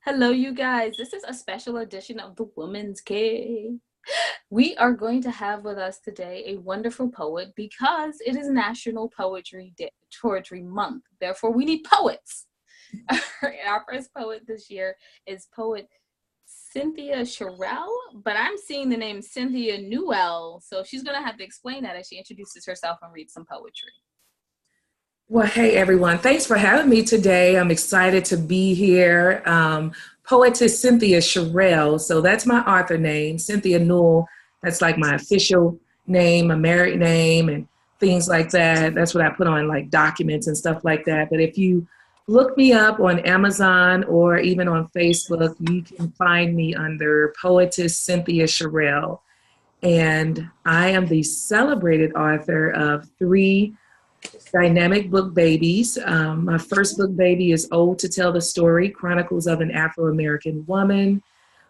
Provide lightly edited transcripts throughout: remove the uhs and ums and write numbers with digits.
Hello, you guys. This is a special edition of the Woman's Cave. We are going to have with us today a wonderful poet because it is National Poetry Month. Therefore, we need poets. Our first poet this year is poet Cynthia Cheryl, but I'm seeing the name Cynthia Newell, so she's going to have to explain that as she introduces herself and reads some poetry. Well, hey everyone, thanks for having me today. I'm excited to be here. Poetess Cynthia Cheryl, so that's my author name. Cynthia Newell, that's like my official name, my married name, and things like that. That's what I put on like documents and stuff like that. But if you look me up on Amazon or even on Facebook, you can find me under Poetess Cynthia Cheryl. And I am the celebrated author of three dynamic book babies. My first book baby is Old to Tell the Story, Chronicles of an Afro-American Woman.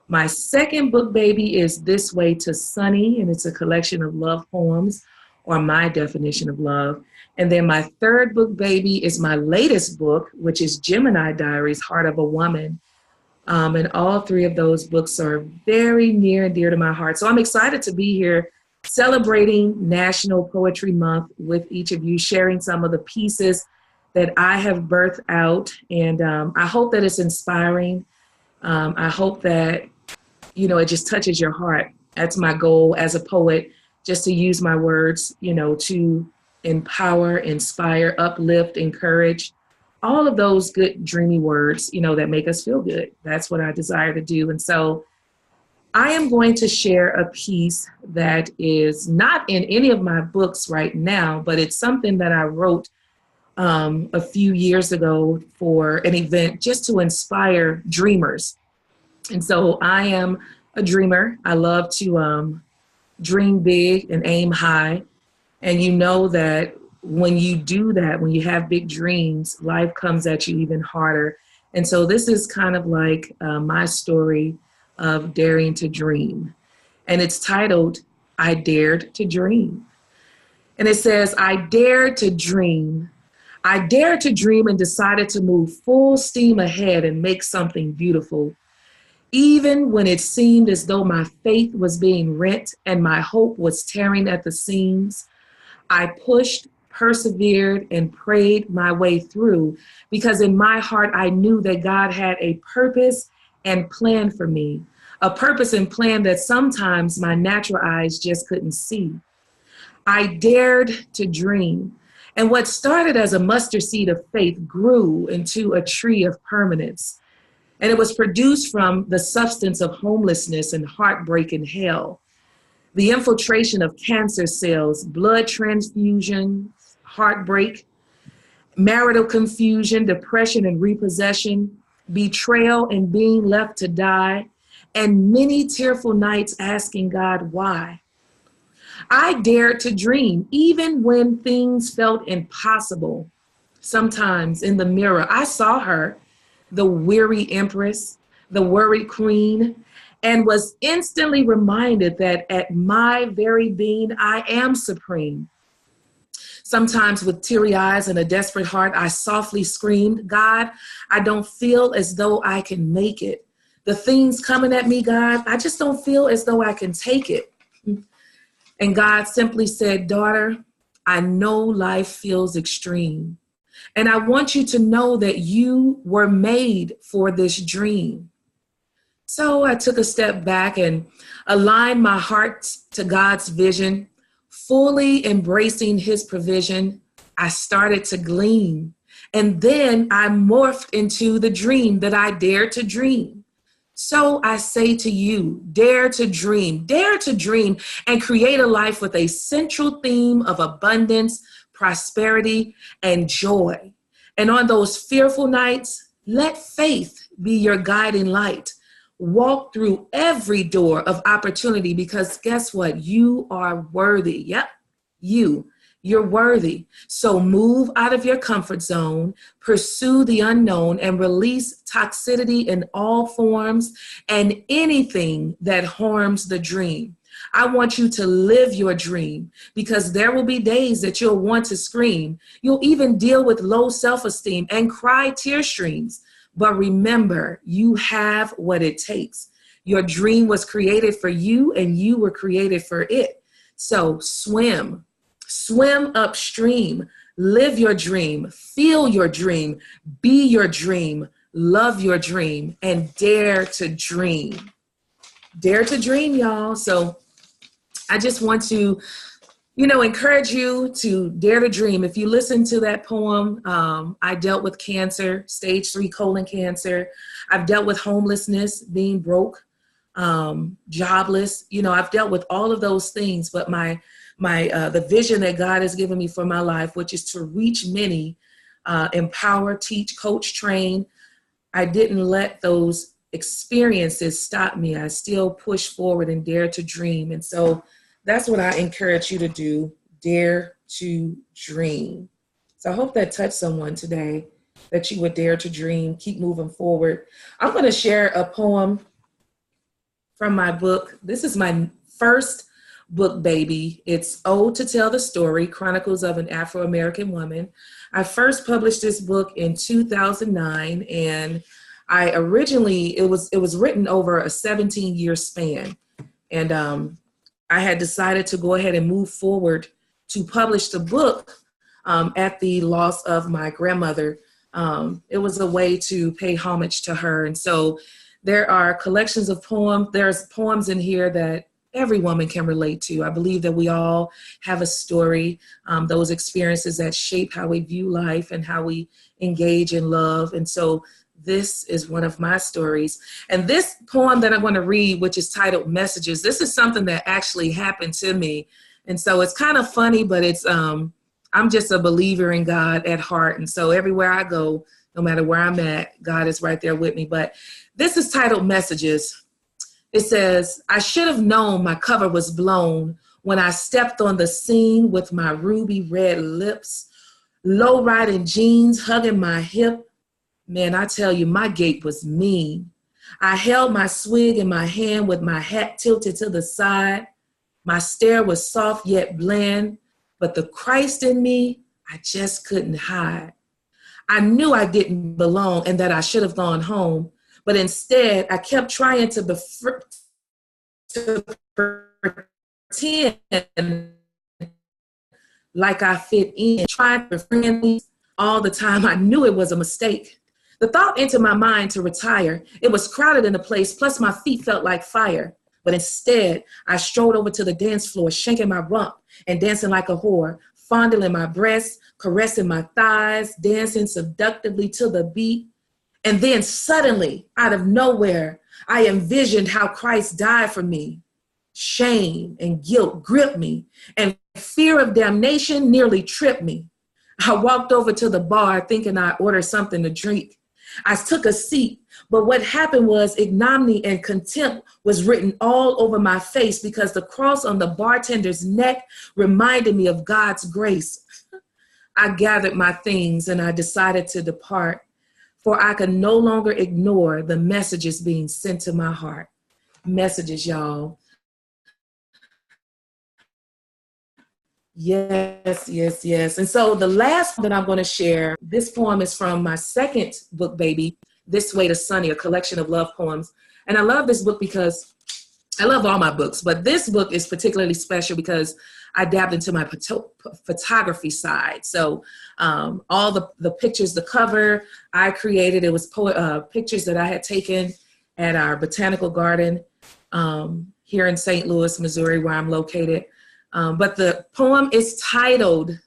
My second book baby is This Way to Sunny, and it's a collection of love poems, or my definition of love. And then my third book baby is my latest book, which is Gemini Diaries, Heart of a Woman. And all three of those books are very near and dear to my heart. So I'm excited to be here celebrating National Poetry Month with each of you, sharing some of the pieces that I have birthed out. And I hope that it's inspiring. I hope that, it just touches your heart. That's my goal as a poet, just to use my words, to empower, inspire, uplift, encourage, all of those good, dreamy words, that make us feel good. That's what I desire to do. And so I am going to share a piece that is not in any of my books right now, but it's something that I wrote a few years ago for an event just to inspire dreamers. And so I am a dreamer. I love to dream big and aim high. And you know that when you do that, when you have big dreams, life comes at you even harder. And so this is kind of like my story of daring to dream. And it's titled, I Dared to Dream. And it says, I dared to dream. I dared to dream and decided to move full steam ahead and make something beautiful. Even when it seemed as though my faith was being rent and my hope was tearing at the seams, I pushed, persevered, and prayed my way through because in my heart, I knew that God had a purpose and plan for me. A purpose and plan that sometimes my natural eyes just couldn't see. I dared to dream. And what started as a mustard seed of faith grew into a tree of permanence. And it was produced from the substance of homelessness and heartbreak and hell. The infiltration of cancer cells, blood transfusion, heartbreak, marital confusion, depression and repossession, betrayal and being left to die, and many tearful nights asking God why. I dared to dream, even when things felt impossible. Sometimes in the mirror, I saw her, the weary empress, the worried queen, and was instantly reminded that at my very being, I am supreme. Sometimes with teary eyes and a desperate heart, I softly screamed, God, I don't feel as though I can make it. The things coming at me, God, I just don't feel as though I can take it. And God simply said, daughter, I know life feels extreme. And I want you to know that you were made for this dream. So I took a step back and aligned my heart to God's vision, fully embracing his provision. I started to glean. And then I morphed into the dream that I dared to dream. So I say to you, dare to dream and create a life with a central theme of abundance, prosperity, and joy. And on those fearful nights, let faith be your guiding light. Walk through every door of opportunity because guess what? You are worthy. Yep, you're worthy. So move out of your comfort zone, pursue the unknown, and release toxicity in all forms and anything that harms the dream. I want you to live your dream because there will be days that you'll want to scream. You'll even deal with low self-esteem and cry tear streams. But remember, you have what it takes. Your dream was created for you and you were created for it. So swim upstream, live your dream, feel your dream, be your dream, love your dream, and dare to dream. Dare to dream, y'all. So I just want to, encourage you to dare to dream. If you listen to that poem, I dealt with cancer, stage 3 colon cancer. I've dealt with homelessness, being broke, jobless. I've dealt with all of those things, but the vision that God has given me for my life, which is to reach many, empower, teach, coach, train. I didn't let those experiences stop me. I still push forward and dare to dream. And so that's what I encourage you to do. Dare to dream. So I hope that touched someone today, that you would dare to dream, keep moving forward. I'm going to share a poem from my book. This is my first book, baby. It's Ode to Tell the Story, Chronicles of an Afro-American Woman. I first published this book in 2009, and it was written over a 17-year span. And I had decided to go ahead and move forward to publish the book at the loss of my grandmother. It was a way to pay homage to her. And so there are collections of poems. There's poems in here that every woman can relate to. I believe that we all have a story, those experiences that shape how we view life and how we engage in love. And so this is one of my stories. And this poem that I'm going to read, which is titled Messages, this is something that actually happened to me. And so it's kind of funny, but I'm just a believer in God at heart. And so everywhere I go, no matter where I'm at, God is right there with me. But this is titled Messages. It says, I should have known my cover was blown when I stepped on the scene with my ruby red lips, low-riding jeans hugging my hip. Man, I tell you, my gait was mean. I held my swig in my hand with my hat tilted to the side. My stare was soft yet bland, but the Christ in me, I just couldn't hide. I knew I didn't belong and that I should have gone home, but instead I kept trying to pretend like I fit in, trying to friend all the time. I knew it was a mistake. The thought entered my mind to retire. It was crowded in the place, plus my feet felt like fire. But instead, I strolled over to the dance floor, shaking my rump and dancing like a whore, fondling my breasts, caressing my thighs, dancing seductively to the beat. And then suddenly, out of nowhere, I envisioned how Christ died for me. Shame and guilt gripped me, and fear of damnation nearly tripped me. I walked over to the bar thinking I'd order something to drink. I took a seat, but what happened was ignominy and contempt was written all over my face because the cross on the bartender's neck reminded me of God's grace. I gathered my things and I decided to depart, for I could no longer ignore the messages being sent to my heart. Messages, y'all. Yes, yes, yes. And so the last that I'm going to share, this poem is from my second book, baby, This Way to Sunny, a collection of love poems. And I love this book because I love all my books, but this book is particularly special because I dabbed into my photography side. So all the pictures, the cover I created, it was pictures that I had taken at our botanical garden here in St. Louis, Missouri, where I'm located. But the poem is titled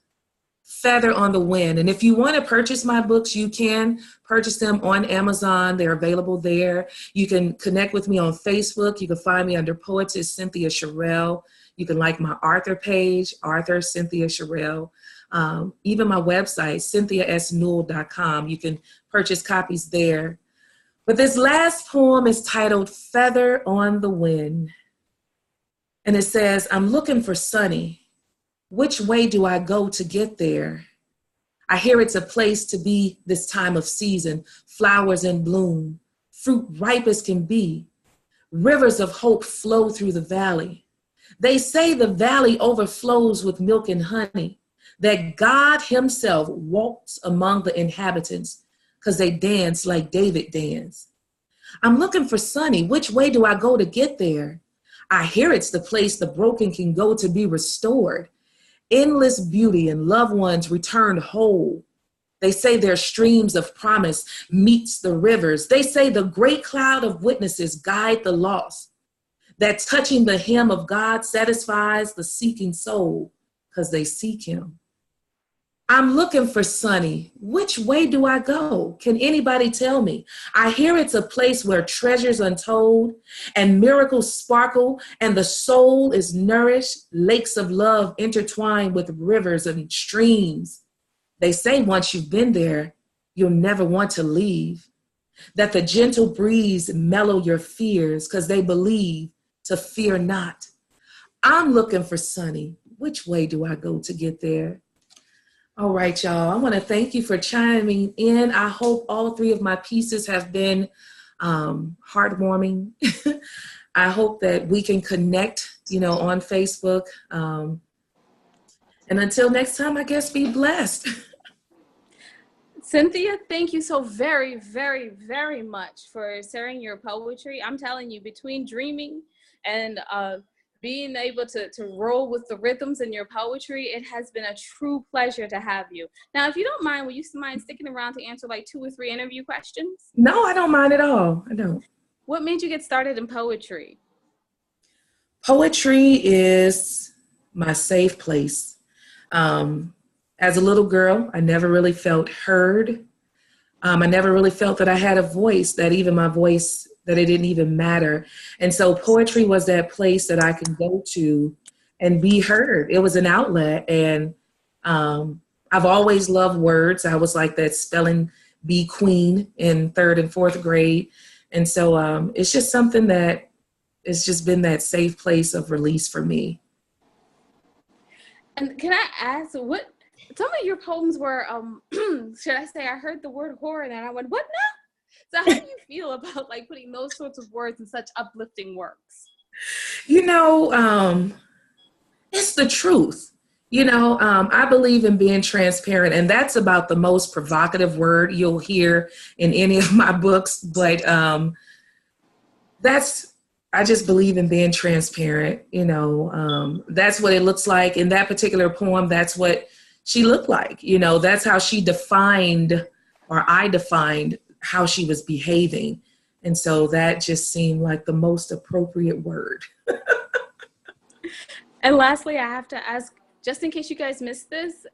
Feather on the Wind. And if you want to purchase my books, you can purchase them on Amazon. They're available there. You can connect with me on Facebook. You can find me under Poetess Cynthia Cheryl. You can like my author page, Author Cynthia Cheryl. Even my website, cynthiasnewell.com. You can purchase copies there. But this last poem is titled Feather on the Wind. And it says, I'm looking for Sunny. Which way do I go to get there? I hear it's a place to be this time of season, flowers in bloom, fruit ripe as can be. Rivers of hope flow through the valley. They say the valley overflows with milk and honey, that God himself walks among the inhabitants, because they dance like David danced. I'm looking for Sunny. Which way do I go to get there? I hear it's the place the broken can go to be restored. Endless beauty and loved ones returned whole. They say their streams of promise meets the rivers. They say the great cloud of witnesses guide the lost. That touching the hem of God satisfies the seeking soul because they seek him. I'm looking for Sunny. Which way do I go? Can anybody tell me? I hear it's a place where treasures untold and miracles sparkle and the soul is nourished, lakes of love intertwined with rivers and streams. They say once you've been there, you'll never want to leave. That the gentle breeze mellow your fears because they believe to fear not. I'm looking for Sunny. Which way do I go to get there? All right, y'all. I want to thank you for chiming in. I hope all three of my pieces have been heartwarming. I hope that we can connect, on Facebook. And until next time, I guess be blessed. Cynthia, thank you so very, very, very much for sharing your poetry. I'm telling you, between dreaming and being able to roll with the rhythms in your poetry, it has been a true pleasure to have you. Now, if you don't mind, will you mind sticking around to answer like 2 or 3 interview questions? No, I don't mind at all. I don't. What made you get started in poetry? Poetry is my safe place. As a little girl, I never really felt heard. I never really felt that I had a voice, that even my voice, that it didn't even matter. And so poetry was that place that I could go to and be heard. It was an outlet. And I've always loved words. I was like that spelling bee queen in 3rd and 4th grade. And so it's just something that it's just been that safe place of release for me. And can I ask, what some of your poems were, should I say, I heard the word horror and I went, what now? So how do you feel about like putting those sorts of words in such uplifting works? It's the truth. I believe in being transparent, and that's about the most provocative word you'll hear in any of my books. But I just believe in being transparent. That's what it looks like in that particular poem. That's what she looked like. That's how she defined, or I defined, how she was behaving. And so that just seemed like the most appropriate word. And lastly, I have to ask, just in case you guys missed this,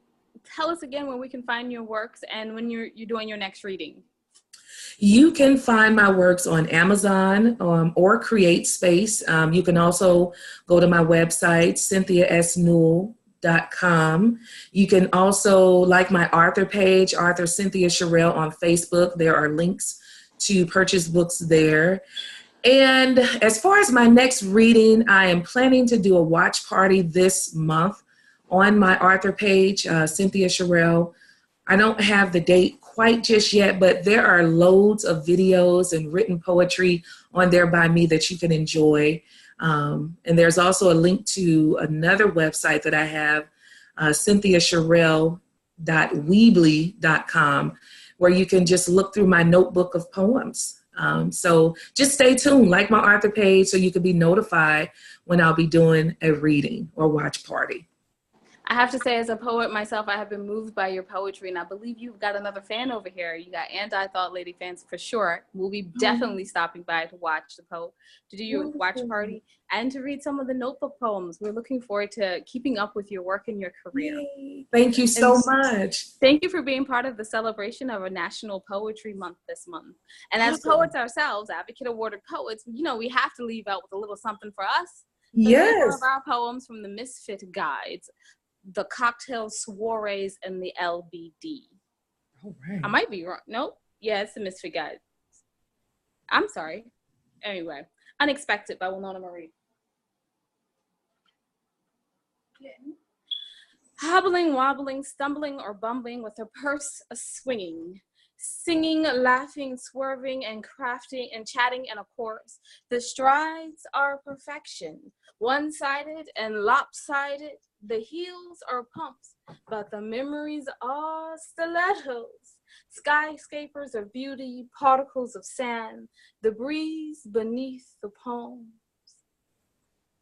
tell us again when we can find your works and when you're doing your next reading. You can find my works on Amazon or CreateSpace. You can also go to my website, cynthiasnewell.com. You can also like my author page, Author Cynthia Cheryl on Facebook. There are links to purchase books there. And as far as my next reading, I am planning to do a watch party this month on my author page, Cynthia Cheryl. I don't have the date quite just yet, but there are loads of videos and written poetry on there by me that you can enjoy. And there's also a link to another website that I have, cynthiacheryl.weebly.com, where you can just look through my notebook of poems. So just stay tuned, like my author page, so you can be notified when I'll be doing a reading or watch party. I have to say, as a poet myself, I have been moved by your poetry, and I believe you've got another fan over here. You got Anti-Thought Lady fans for sure. We'll be definitely stopping by to watch to do your watch party and to read some of the notebook poems. We're looking forward to keeping up with your work and your career. Yay. Thank you so much. Thank you for being part of the celebration of a National Poetry Month this month. And as poets ourselves, Advocate Awarded poets, we have to leave out with a little something for us. Yes. One of our poems from the Misfit Guides, the Cocktail Soirees and the LBD. All right. I might be wrong. Nope. Yeah, it's the Misfit Guide. I'm sorry. Anyway, Unexpected by Winona Marie. Hobbling, wobbling, stumbling, or bumbling with her purse a-swinging, singing, laughing, swerving, and crafting, and chatting in a chorus. The strides are perfection, one-sided and lopsided. The heels are pumps, but the memories are stilettos. Skyscrapers of beauty, particles of sand, the breeze beneath the palms.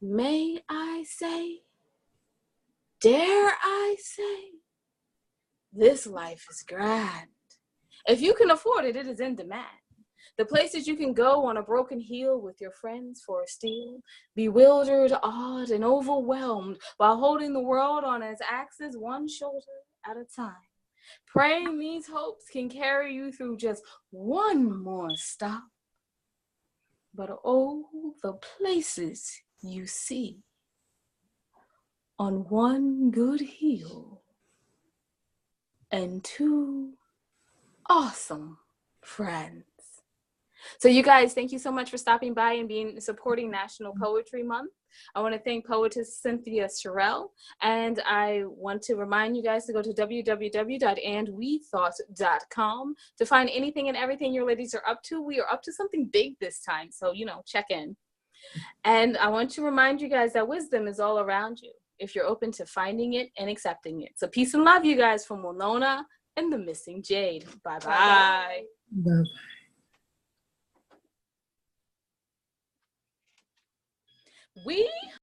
May I say, dare I say, this life is grand. If you can afford it, it is in demand. The places you can go on a broken heel with your friends for a steal, bewildered, awed, and overwhelmed while holding the world on its axis one shoulder at a time. Praying these hopes can carry you through just one more stop. But oh, the places you see on one good heel and two awesome friends. So you guys, thank you so much for stopping by and supporting National Poetry Month. I want to thank Poetess Cynthia Cheryl, and I want to remind you guys to go to www.andwethought.com to find anything and everything your ladies are up to. We are up to something big this time, so, check in. And I want to remind you guys that wisdom is all around you if you're open to finding it and accepting it. So peace and love, you guys, from Winona and the Missing Jade. Bye-bye. Bye-bye. We